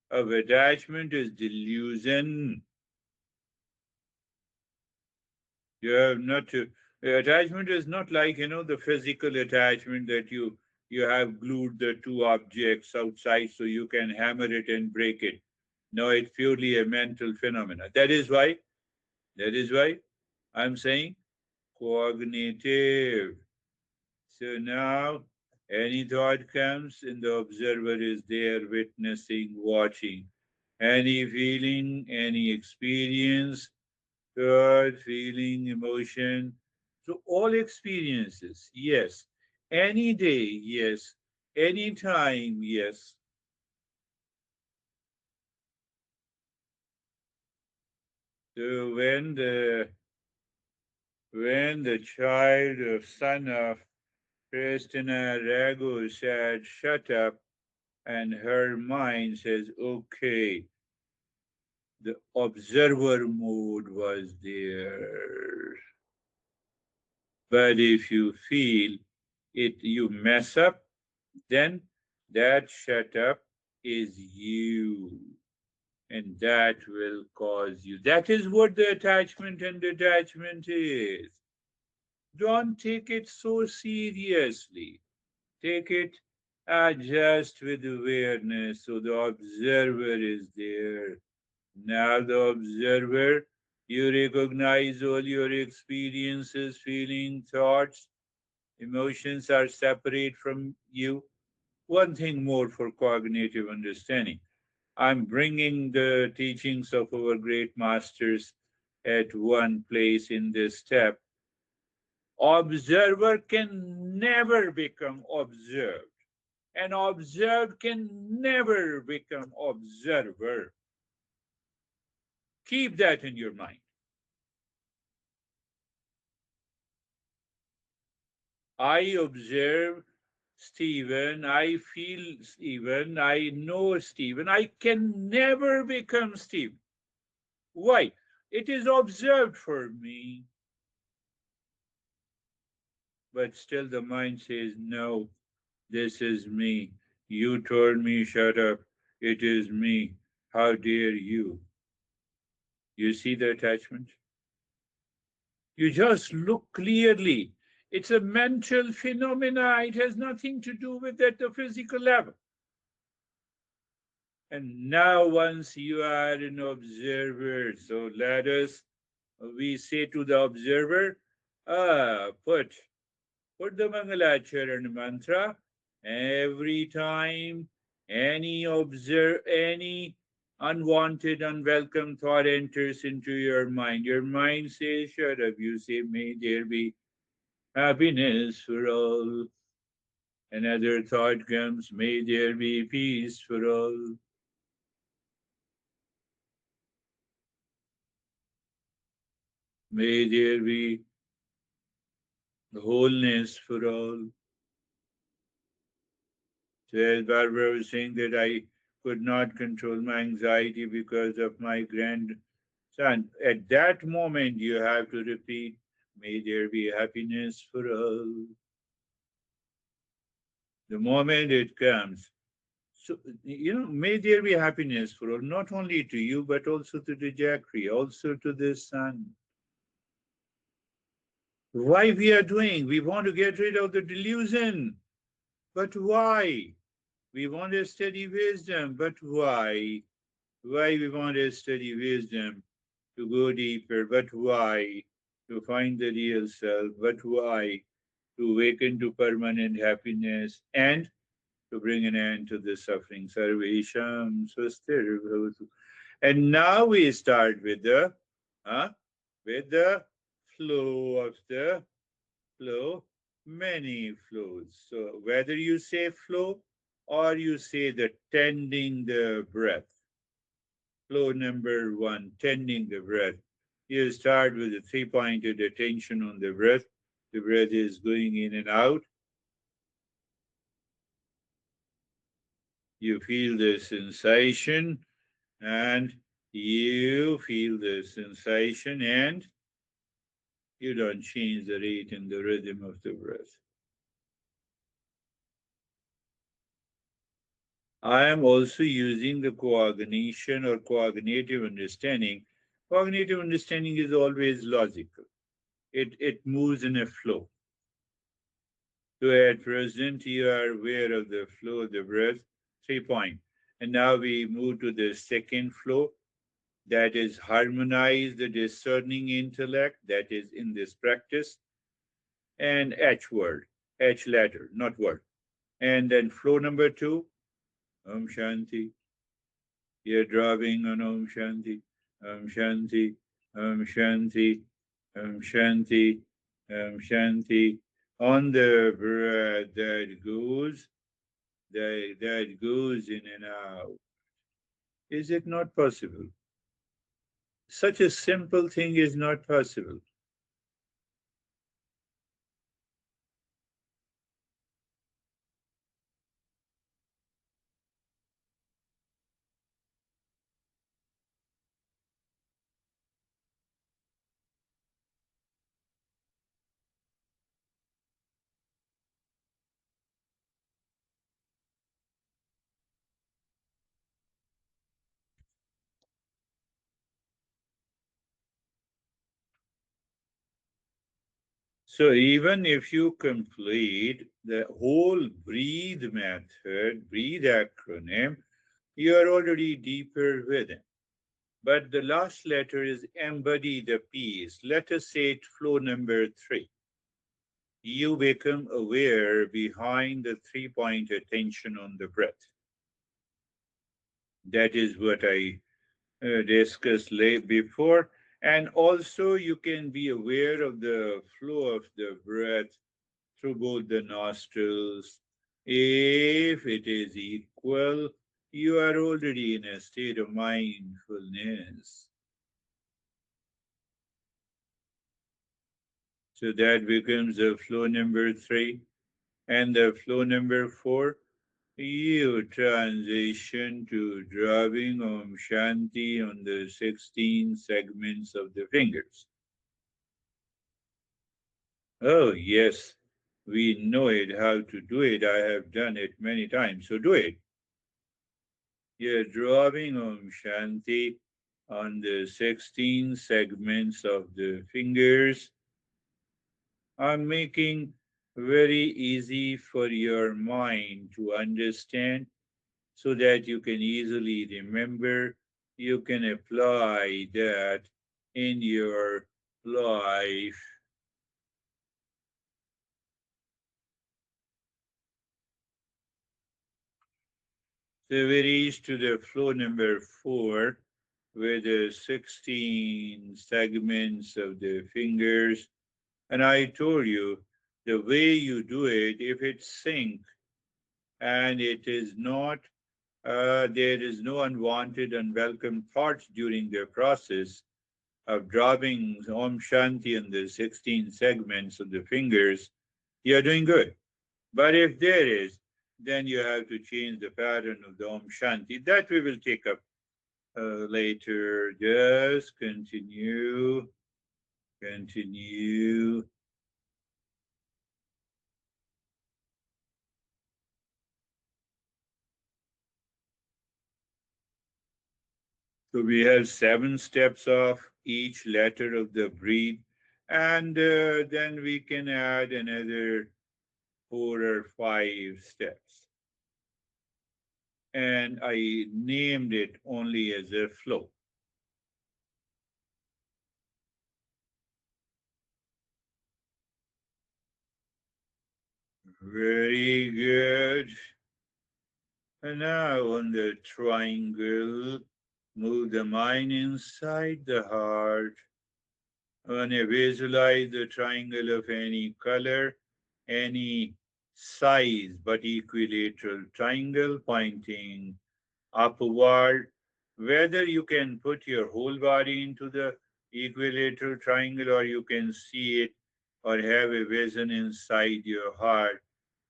of attachment is delusion. You have not to, attachment is not like, the physical attachment that you have glued the two objects outside so you can hammer it and break it. No, it's purely a mental phenomena. That is why I'm saying cognitive. So now any thought comes and the observer is there witnessing, watching. Any feeling, any experience, thought, feeling, emotion. So all experiences, yes. Any day, yes. Any time, yes. So when the child of son of Christina Ragu said, "Shut up," and her mind says, "Okay," the observer mode was there. But if you feel it, you mess up, then that shut up is you. And that will cause you. That is what the attachment and detachment is. Don't take it so seriously. Take it just with awareness. So the observer is there. Now the observer, you recognize all your experiences, feelings, thoughts, emotions are separate from you. One thing more for cognitive understanding. I'm bringing the teachings of our great masters at one place in this step. Observer can never become observed, and observed can never become observer. Keep that in your mind. I observe Stephen, I feel Stephen, I know Stephen. I can never become Stephen. Why? It is observed for me. But still the mind says, no, this is me. You told me, shut up. It is me. How dare you? You see the attachment? You just look clearly. It's a mental phenomena. It has nothing to do with at the physical level. And now once you are an observer, so let us, we say to the observer, put the Mangalacharan mantra every time any unwanted, unwelcome thought enters into your mind. Your mind says, shut up. You say, may there be happiness for all. Another thought comes, may there be peace for all. May there be wholeness for all. So as Barbara was saying that I could not control my anxiety because of my grandson. At that moment, you have to repeat, may there be happiness for all. The moment it comes, so, may there be happiness for all, not only to you, but also to the Jackery, also to the son. Why we are doing? We want to get rid of the delusion. But why? We want to study wisdom, but why? Why we want to study wisdom? To go deeper, but why? To find the real self, but why? To awaken to permanent happiness and to bring an end to the suffering. Sarvesham swastir bhavatu. And now we start with the flow of the flow, many flows. So whether you say flow or you say the tending the breath, flow number one, tending the breath. You start with a three-pointed attention on the breath. The breath is going in and out. You feel the sensation and you feel the sensation and you don't change the rate and the rhythm of the breath. I am also using the coordination or cognitive understanding. Cognitive understanding is always logical. It moves in a flow. So at present, you are aware of the flow of the breath, 3 point. And now we move to the second flow, that is harmonize the discerning intellect, that is in this practice, and H word, H letter, not word. And then flow number 2, Om Shanti. You're dropping on Om Shanti, Om Shanti, Om Shanti, Om Shanti, Om Shanti. On the breath that goes in and out. Is it not possible? Such a simple thing is not possible. So even if you complete the whole breathe method, breathe acronym, you are already deeper within. But the last letter is embody the peace. Let us say it flow number 3. You become aware behind the 3 point attention on the breath. That is what I discussed before. And also you can be aware of the flow of the breath through both the nostrils. If it is equal, you are already in a state of mindfulness. So that becomes the flow number 3. And the flow number 4, you transition to dropping Om Shanti on the 16 segments of the fingers. Oh, yes, we know it, how to do it. I have done it many times, so do it. You're dropping Om Shanti on the 16 segments of the fingers. I'm making very easy for your mind to understand so that you can easily remember. You can apply that in your life. So we reach to the flow number 4 with the 16 segments of the fingers. And I told you the way you do it, if it's sync and it is not, there is no unwanted, unwelcome thoughts during the process of dropping Om Shanti in the 16 segments of the fingers, you're doing good. But if there is, then you have to change the pattern of the Om Shanti. That we will take up later. Just continue, continue. So we have 7 steps of each letter of the breath, and then we can add another 4 or 5 steps. And I named it only as a flow. Very good. And now on the triangle, move the mind inside the heart. When you visualize the triangle of any color, any size, but equilateral triangle pointing upward, whether you can put your whole body into the equilateral triangle or you can see it or have a vision inside your heart,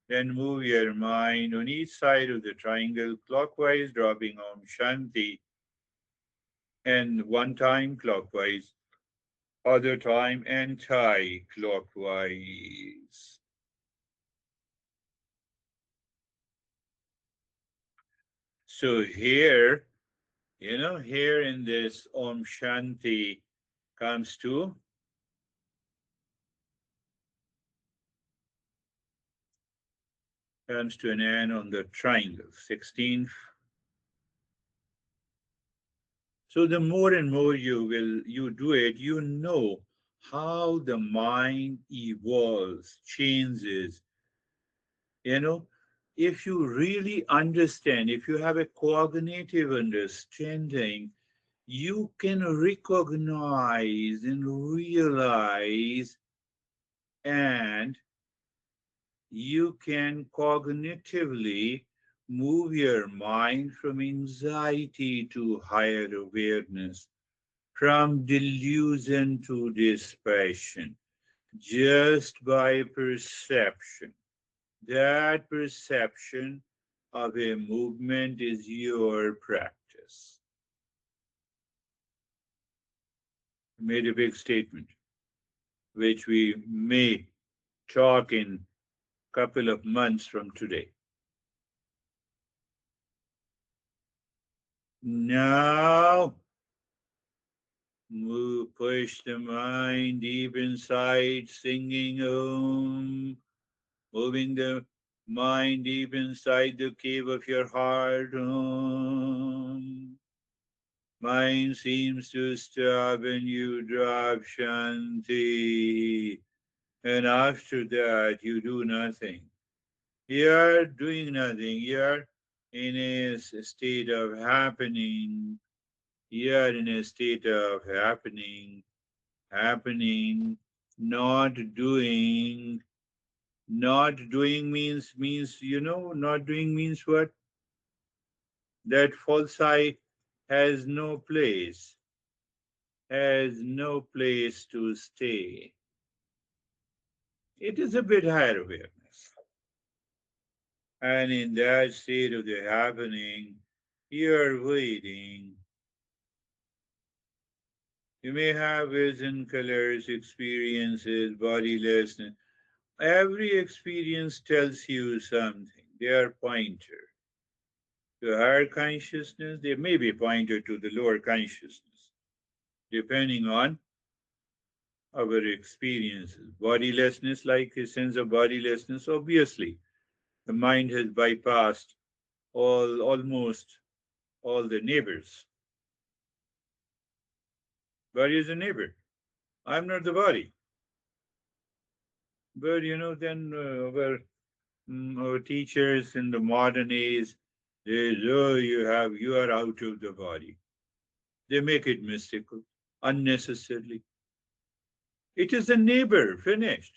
then move your mind on each side of the triangle clockwise, dropping Om Shanti, and one time clockwise, other time anti-clockwise. So here, here in this Om Shanti comes to an end on the triangle, 16th. So the more and more you do it, you know how the mind evolves, changes. If you really understand, if you have a cognitive understanding, you can recognize and realize, and you can cognitively move your mind from anxiety to higher awareness, from delusion to dispassion, just by perception. That perception of a movement is your practice. I made a big statement, which we may talk in a couple of months from today. Now, push the mind deep inside, singing Om, moving the mind deep inside the cave of your heart. Om. Mind seems to stop and you drop Shanti. And after that, you do nothing. You're doing nothing. You're in a state of happening. You're in a state of happening, not doing. Not doing means, not doing means what? That false I has no place, to stay. It is a bit higher awareness. And in that state of the happening, you are waiting. You may have vision, colors, experiences, bodilessness. Every experience tells you something. They are pointer to higher consciousness. They may be pointer to the lower consciousness, depending on our experiences. Bodilessness, like a sense of bodilessness, obviously, the mind has bypassed almost all the neighbors. Body is a neighbor. I'm not the body. But then our teachers in the modern age, they say, oh, you are out of the body. They make it mystical, unnecessarily. It is a neighbor, finished.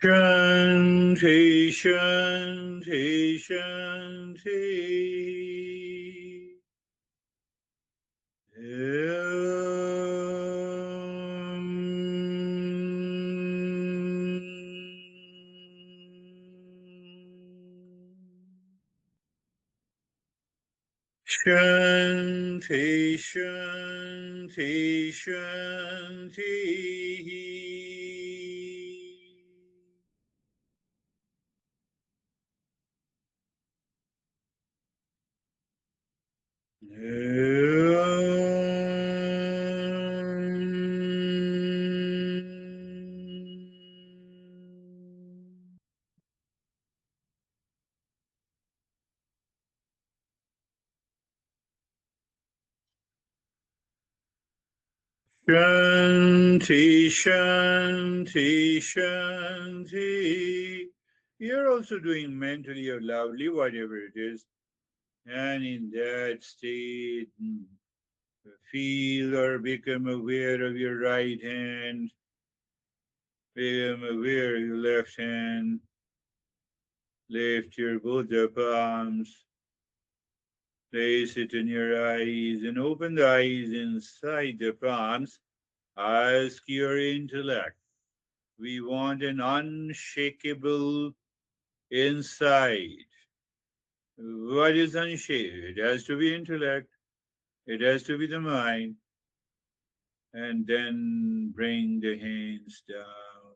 Shanti, Shanti, Shanti. Shanti, Shanti, Shanti. Shanti, Shanti, Shanti. You're also doing mentally or loudly, whatever it is. And in that state, feel or become aware of your right hand, become aware of your left hand. Lift your both the palms, place it in your eyes, and open the eyes inside the palms. Ask your intellect. We want an unshakable insight. What is unshakable? It has to be intellect. It has to be the mind. And then bring the hands down.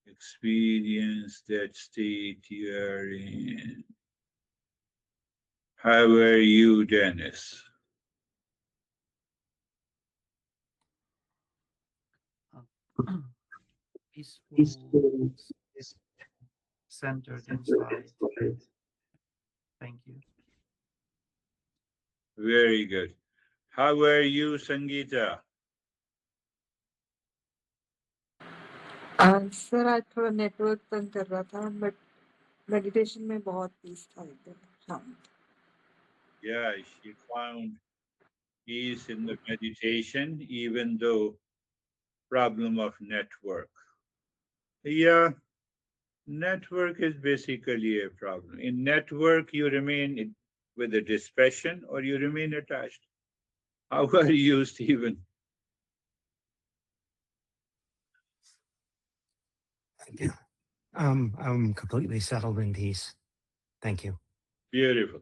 Experience that state you are in. How are you, Dennis? Peaceful, centered inside. Thank you. Very good. How are you, Sangeeta? Sir आज थोड़ा network तंग कर रहा था but meditation में बहुत piece था एकदम शांत. Yeah, she found peace in the meditation, even though problem of network. Yeah, network is basically a problem. In network, you remain with the dispassion, or you remain attached. How are you, Stephen? Thank you. I'm completely settled in peace. Thank you. Beautiful.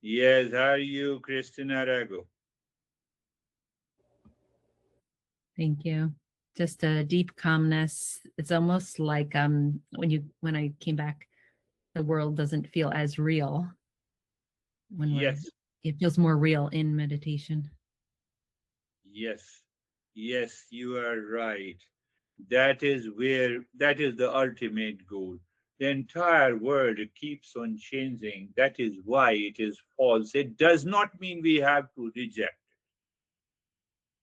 Yes, how are you, Christina Rago? Thank you. Just a deep calmness. It's almost like when I came back, the world doesn't feel as real when Yes, it feels more real in meditation. yes, yes, you are right. That is the ultimate goal. The entire world keeps on changing. That is why it is false. It does not mean we have to reject.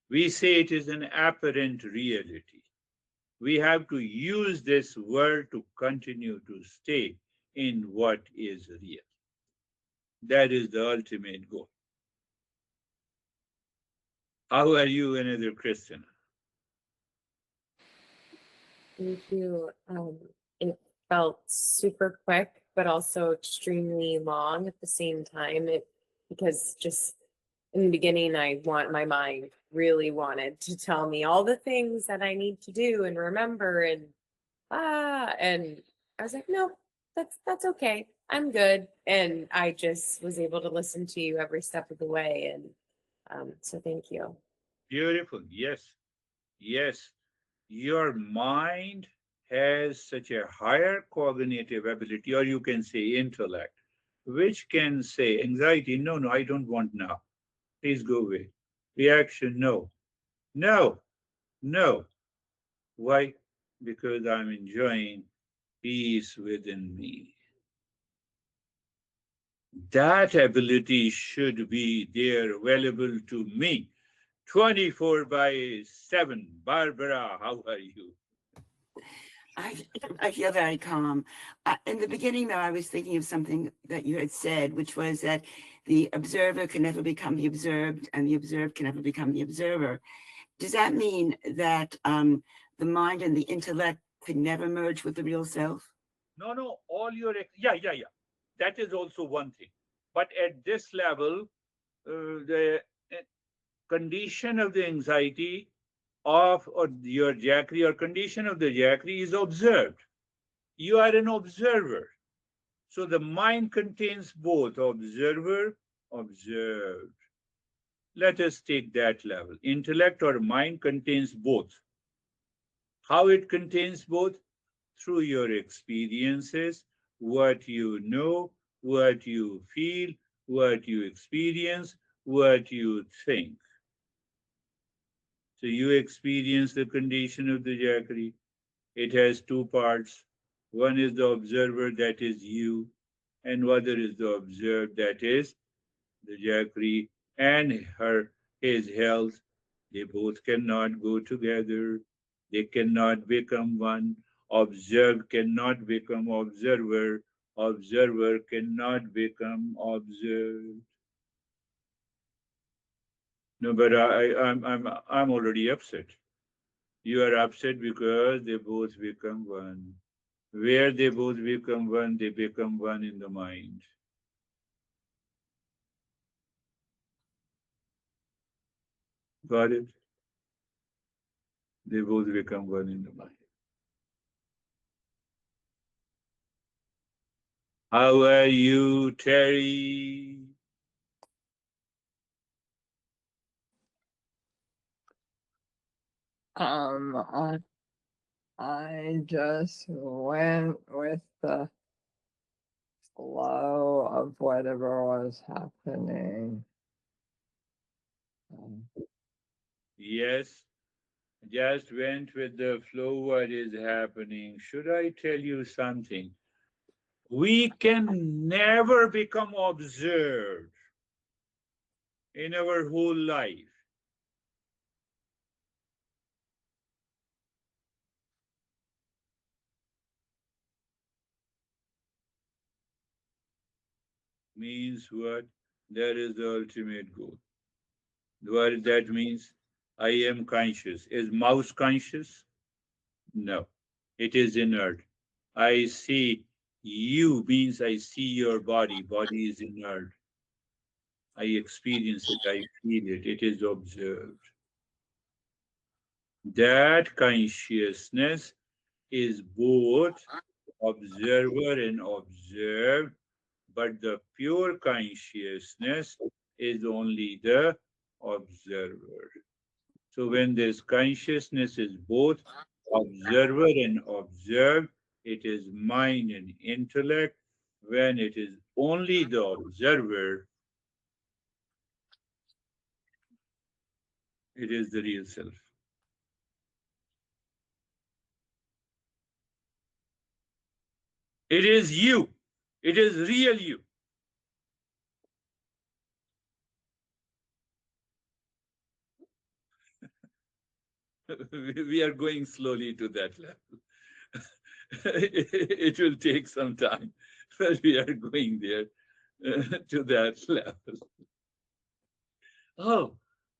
We say it is an apparent reality. We have to use this word to continue to stay in what is real. That is the ultimate goal. How are you, another Christian? Thank you. It felt super quick, but also extremely long at the same time. Because just in the beginning, my mind really wanted to tell me all the things that I need to do and remember, and I was like, no, that's okay. I'm good. And I just was able to listen to you every step of the way. And so thank you. Beautiful. Yes. Yes. Your mind has such a higher cognitive ability, or you can say intellect, which can say anxiety, no, no, I don't want now. Please go away. Reaction, no. No, no. Why? Because I'm enjoying peace within me. That ability should be there available to me 24 by 7. Barbara, how are you? I, I feel very calm. In the beginning, though, I was thinking of something that you had said, which was that the observer can never become the observed, and the observed can never become the observer. Does that mean that the mind and the intellect could never merge with the real self? No, no, all your, yeah, yeah, yeah. That is also one thing. But at this level, the condition of the anxiety of or your jackery or condition of the jackery is observed. You are an observer. So the mind contains both observer, observed. Let us take that level. Intellect or mind contains both. How it contains both? Through your experiences, what you know, what you feel, what you experience, what you think. So you experience the condition of the jackery. It has two parts. One is the observer, that is you, and other is the observed, that is the jackery and his health. They both cannot go together. They cannot become one. Observed cannot become observer. Observer cannot become observed. No, but I'm already upset. You are upset because they both become one. Where they both become one, they become one in the mind. Got it? They both become one in the mind. How are you, Terry? I I just went with the flow of whatever was happening. Um, Yes, just went with the flow, what is happening. Should I tell you something? We can never become observed in our whole life. Means what? That is the ultimate goal. What that means? I am conscious. Is mouse conscious? No, it is inert. I see you means I see your body. Body is inert. I experience it, I feel it, it is observed. That consciousness is both observer and observed, but the pure consciousness is only the observer. So when this consciousness is both observer and observed, it is mind and intellect. When it is only the observer, it is the real self. It is you. It is real you. We are going slowly to that level. It will take some time, but we are going there to that level. Oh,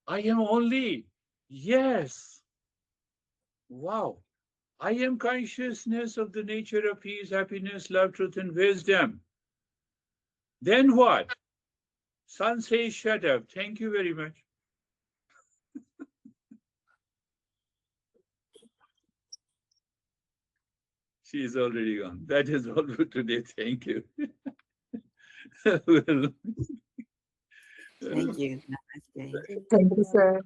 I am only. Yes. Wow. I am consciousness of the nature of peace, happiness, love, truth, and wisdom. Then what? Sun says, shut up. Thank you very much. She is already gone. That is all for today. Thank you. Well, Thank you. Namaste. Thank you, sir.